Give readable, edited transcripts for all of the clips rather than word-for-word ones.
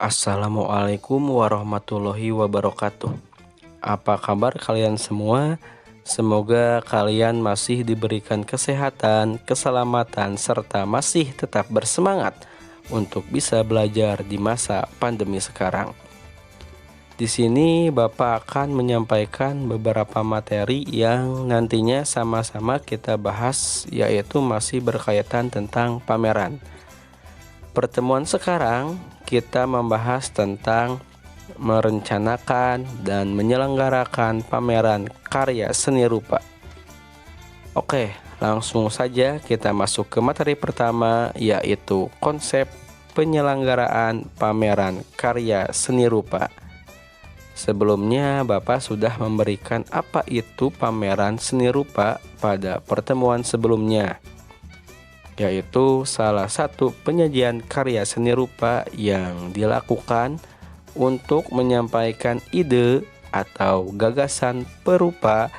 Assalamualaikum warahmatullahi wabarakatuh. Apa kabar kalian semua? Semoga kalian masih diberikan kesehatan, keselamatan, serta masih tetap bersemangat untuk bisa belajar di masa pandemi sekarang. Di sini Bapak akan menyampaikan beberapa materi yang nantinya sama-sama kita bahas, yaitu masih berkaitan tentang pameran. Pertemuan sekarang kita membahas tentang merencanakan dan menyelenggarakan pameran karya seni rupa. Oke, langsung saja kita masuk ke materi pertama, yaitu konsep penyelenggaraan pameran karya seni rupa. Sebelumnya Bapak sudah memberikan apa itu pameran seni rupa pada pertemuan sebelumnya, yaitu salah satu penyajian karya seni rupa yang dilakukan untuk menyampaikan ide atau gagasan perupa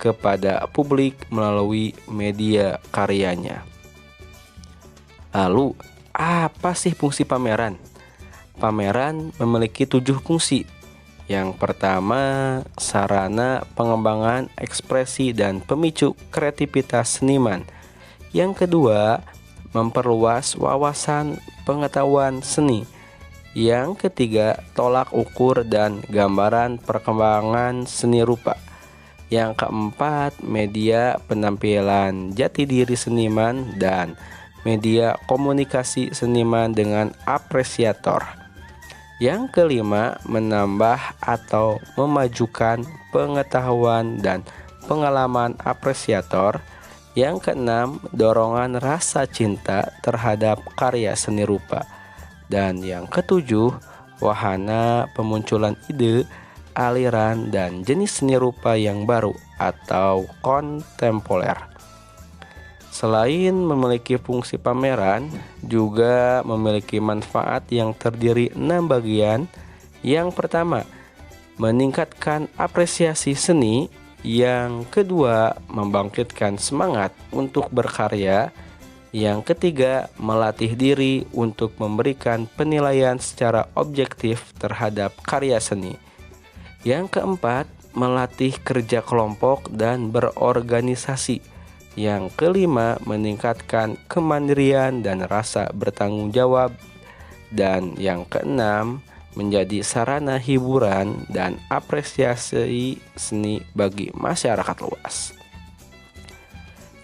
kepada publik melalui media karyanya. Lalu, apa sih fungsi pameran? Pameran memiliki 7 fungsi. Yang pertama, sarana pengembangan ekspresi dan pemicu kreativitas seniman. Yang kedua, memperluas wawasan pengetahuan seni. Yang ketiga, tolak ukur dan gambaran perkembangan seni rupa. Yang keempat, media penampilan jati diri seniman dan media komunikasi seniman dengan apresiator. Yang kelima, menambah atau memajukan pengetahuan dan pengalaman apresiator. Yang keenam, dorongan rasa cinta terhadap karya seni rupa. Dan yang ketujuh, wahana pemunculan ide, aliran, dan jenis seni rupa yang baru atau kontemporer. Selain memiliki fungsi pameran, juga memiliki manfaat yang terdiri 6 bagian. Yang pertama, meningkatkan apresiasi seni. Yang kedua, membangkitkan semangat untuk berkarya. Yang ketiga, melatih diri untuk memberikan penilaian secara objektif terhadap karya seni. Yang keempat, melatih kerja kelompok dan berorganisasi. Yang kelima, meningkatkan kemandirian dan rasa bertanggung jawab. Dan yang keenam, menjadi sarana hiburan dan apresiasi seni bagi masyarakat luas.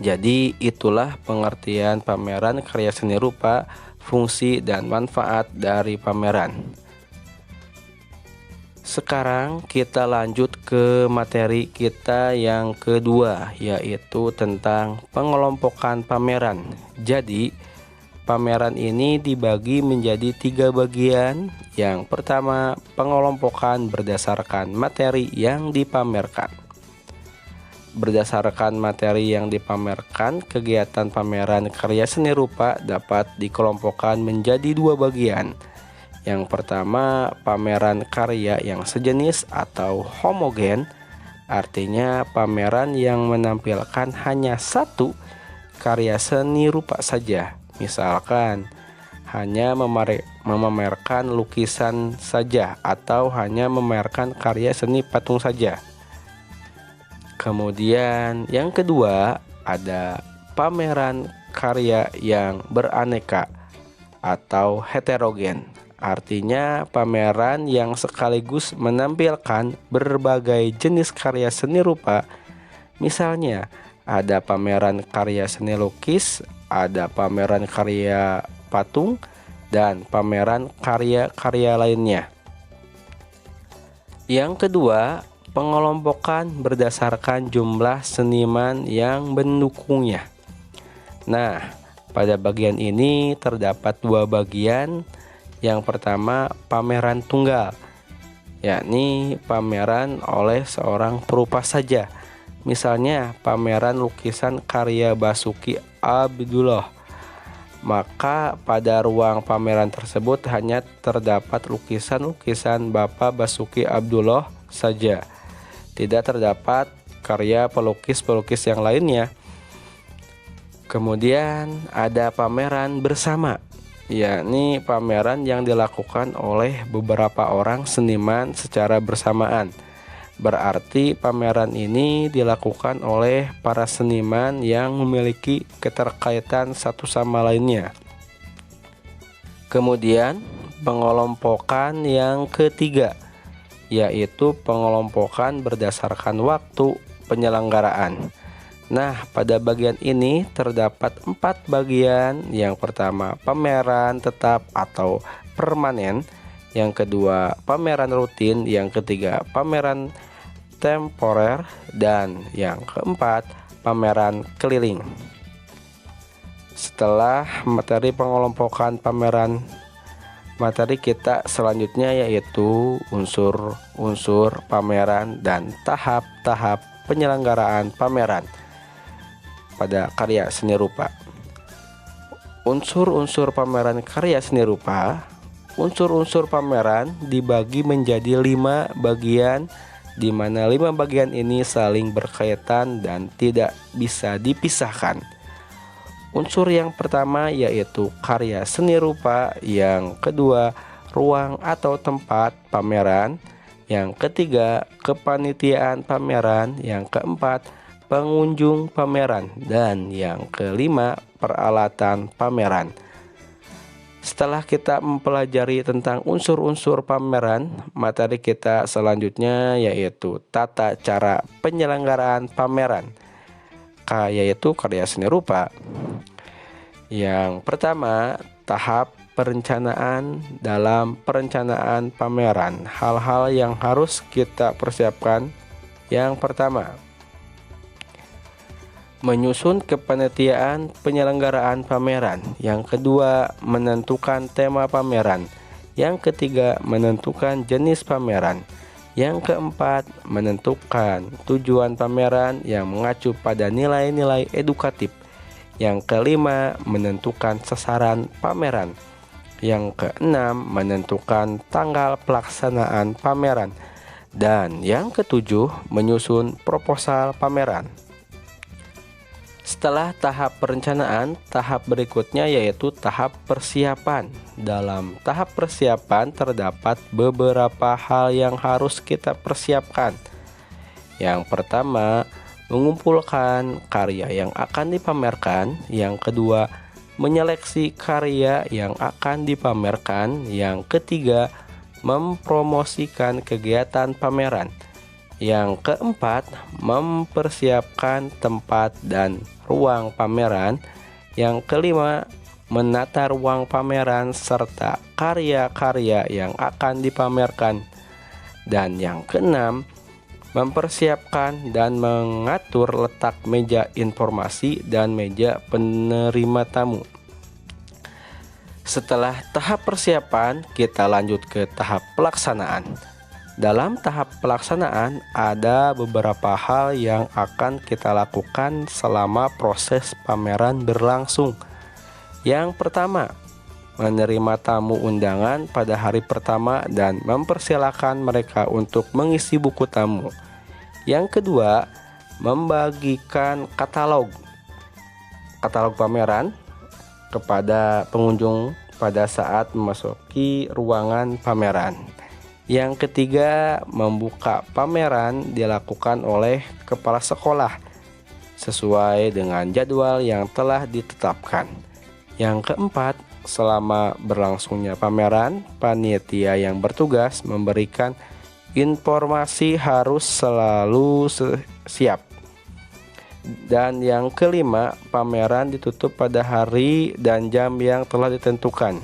Jadi itulah pengertian pameran karya seni rupa, fungsi dan manfaat dari pameran. Sekarang kita lanjut ke materi kita yang kedua, yaitu tentang pengelompokan pameran. Jadi pameran ini dibagi menjadi 3 bagian. Yang pertama, pengelompokan berdasarkan materi yang dipamerkan. Berdasarkan materi yang dipamerkan, kegiatan pameran karya seni rupa dapat dikelompokkan menjadi 2 bagian. Yang pertama, pameran karya yang sejenis atau homogen, artinya pameran yang menampilkan hanya satu karya seni rupa saja. Misalkan hanya memamerkan lukisan saja atau hanya memamerkan karya seni patung saja. Kemudian yang kedua, ada pameran karya yang beraneka atau heterogen. Artinya pameran yang sekaligus menampilkan berbagai jenis karya seni rupa. Misalnya, ada pameran karya seni lukis, ada pameran karya patung, dan pameran karya-karya lainnya. Yang kedua, pengelompokan berdasarkan jumlah seniman yang mendukungnya. Nah, pada bagian ini terdapat 2 bagian. Yang pertama, pameran tunggal, yakni pameran oleh seorang perupa saja. Misalnya, pameran lukisan karya Basuki Abdullah. Maka pada ruang pameran tersebut hanya terdapat lukisan-lukisan Bapak Basuki Abdullah saja. Tidak terdapat karya pelukis-pelukis yang lainnya. Kemudian ada pameran bersama. yakni pameran yang dilakukan oleh beberapa orang seniman secara bersamaan. Berarti pameran ini dilakukan oleh para seniman yang memiliki keterkaitan satu sama lainnya. Kemudian pengelompokan yang ketiga, yaitu pengelompokan berdasarkan waktu penyelenggaraan. Nah, pada bagian ini terdapat 4 bagian. Yang pertama, pameran tetap atau permanen. Yang kedua, pameran rutin. Yang ketiga, pameran temporer. Dan yang keempat, pameran keliling. Setelah materi pengelompokan pameran, materi kita selanjutnya yaitu unsur-unsur pameran dan tahap-tahap penyelenggaraan pameran pada karya seni rupa. Unsur-unsur pameran karya seni rupa. Unsur-unsur pameran dibagi menjadi 5 bagian, di mana 5 bagian ini saling berkaitan dan tidak bisa dipisahkan. Unsur yang pertama yaitu karya seni rupa, yang kedua ruang atau tempat pameran, yang ketiga kepanitiaan pameran, yang keempat pengunjung pameran, dan yang kelima peralatan pameran. Setelah kita mempelajari tentang unsur-unsur pameran, materi kita selanjutnya yaitu tata cara penyelenggaraan pameran, yaitu karya seni rupa. Yang pertama, tahap perencanaan. Dalam perencanaan pameran, hal-hal yang harus kita persiapkan. Yang pertama, menyusun kepanitiaan penyelenggaraan pameran. Yang kedua, menentukan tema pameran. Yang ketiga, menentukan jenis pameran. Yang keempat, menentukan tujuan pameran yang mengacu pada nilai-nilai edukatif. Yang kelima, menentukan sasaran pameran. Yang keenam, menentukan tanggal pelaksanaan pameran. Dan yang ketujuh, menyusun proposal pameran. Setelah tahap perencanaan, tahap berikutnya yaitu tahap persiapan. Dalam tahap persiapan terdapat beberapa hal yang harus kita persiapkan. Yang pertama, mengumpulkan karya yang akan dipamerkan. Yang kedua, menyeleksi karya yang akan dipamerkan. Yang ketiga, mempromosikan kegiatan pameran. Yang keempat, mempersiapkan tempat dan ruang pameran. Yang kelima, menata ruang pameran serta karya-karya yang akan dipamerkan. Dan yang keenam, mempersiapkan dan mengatur letak meja informasi dan meja penerima tamu. Setelah tahap persiapan, kita lanjut ke tahap pelaksanaan. Dalam tahap pelaksanaan ada beberapa hal yang akan kita lakukan selama proses pameran berlangsung. Yang pertama, menerima tamu undangan pada hari pertama dan mempersilahkan mereka untuk mengisi buku tamu. Yang kedua, membagikan katalog pameran kepada pengunjung pada saat memasuki ruangan pameran. Yang ketiga, membuka pameran dilakukan oleh kepala sekolah sesuai dengan jadwal yang telah ditetapkan. Yang keempat, selama berlangsungnya pameran, panitia yang bertugas memberikan informasi harus selalu siap. Dan yang kelima, pameran ditutup pada hari dan jam yang telah ditentukan.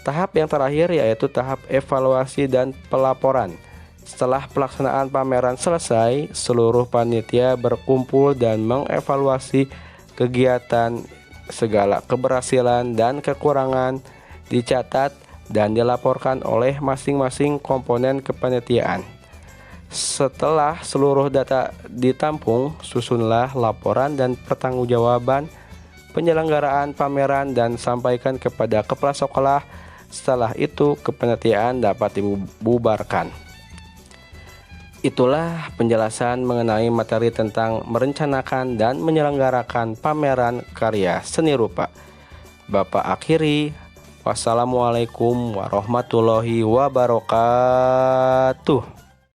Tahap yang terakhir yaitu tahap evaluasi dan pelaporan. Setelah pelaksanaan pameran selesai, seluruh panitia berkumpul dan mengevaluasi kegiatan. Segala keberhasilan dan kekurangan dicatat dan dilaporkan oleh masing-masing komponen kepanitiaan. Setelah seluruh data ditampung, susunlah laporan dan pertanggungjawaban penyelenggaraan pameran dan sampaikan kepada kepala sekolah. Setelah itu, kepanitiaan dapat dibubarkan. Itulah penjelasan mengenai materi tentang merencanakan dan menyelenggarakan pameran karya seni rupa. Bapak akhiri, Wassalamualaikum warahmatullahi wabarakatuh.